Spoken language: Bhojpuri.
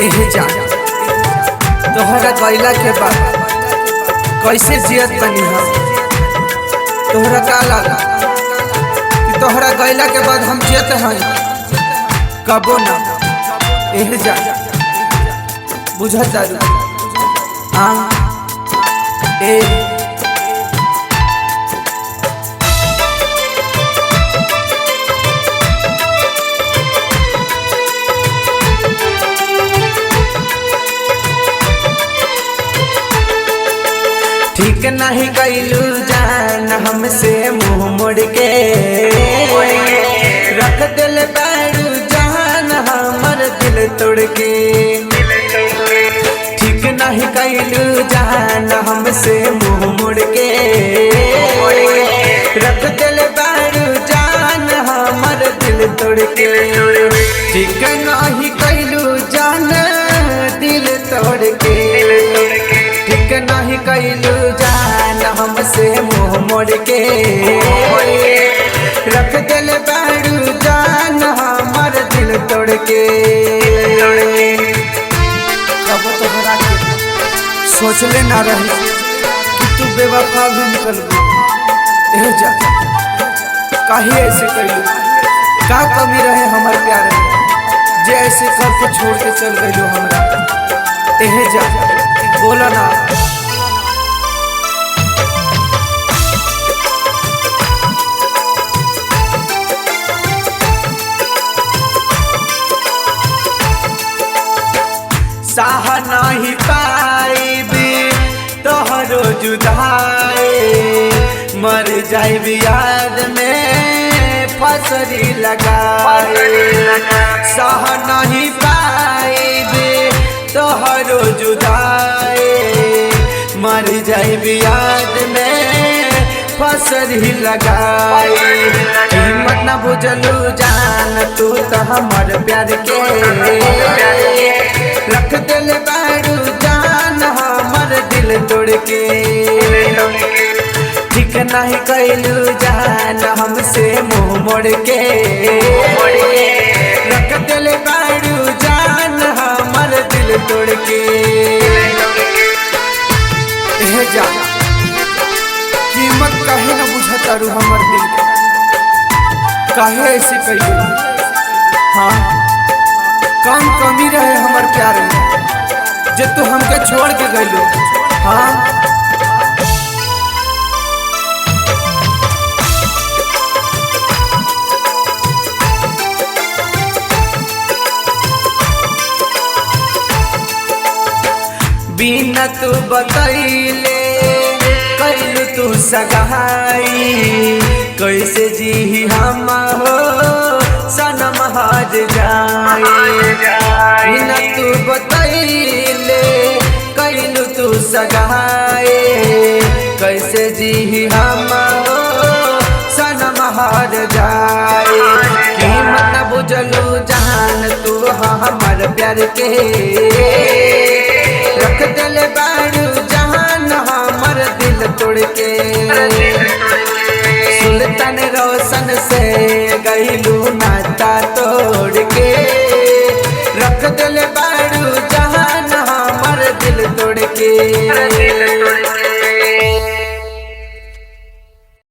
एह जान तोहरा गइला के बाद कैसे जियत बनी हम। तोहरा का लगा कि तोहरा गइला के बाद हम जियत हैं कबो ना। एह जान बुझत दारू ए ठीक नहीं कैलू जान हमसे मुँह मोड़ के रख दिल बैरू जान हमर दिल तोड़ के। ठीक नहीं कैलू जान हमसे मुँह मोड़ के रख दिल बैरू जान हमर दिल तोड़ के। ठीक नहीं कैलू जान दिल तोड़ के। ठीक नहीं कैलू जान हमसे मुँह मोड़ के रख दिल बैरू जान हमर दिल तोड़ के। कब तोहरा के सोचले ना रही कि तू बेवफा भी निकलबू। एह जा काहे ऐसे कैलू, का कमी रहे हमार प्यार में जे ऐसे करके छोड़ के चल गइलू हमरा। एह जा बोला ना। साह नहीं पाइबे तोहरो जुदाई मर जाइब याद में फसरी लगाए। साह नहीं पाइबे तोहरो जुदाई मर जाइब याद में फसरी लगाए। कीमत न बुझलू जान तू तो हमर प्यार के रख दिल बैरू जान हमर दिल तोड़ के। ठीक नहीं कैलू जान हमसे मुँह मोड़ के रख दिल बैरू जान हमर दिल तोड़ के। एह जान कीमत काहे न बुझतारू हमर दिल के, काहे ऐसे कैलू। हाँ कम कमी रहे हमार प्यार में जे तू हमके छोड़ के गइलो। हाँ बिना तू बतैले कैलू तू सगाई कैसे जी हम हो सनम हार जाए। बिना तू बतैले कैलू तू सगाए कैसे जी हम हो सनम हार जाए। कीमत न बुझलू जान तू हमर प्यार के रख दिल बैरू जान हमर दिल तोड़ के। सुल्तान रोशन से गइलू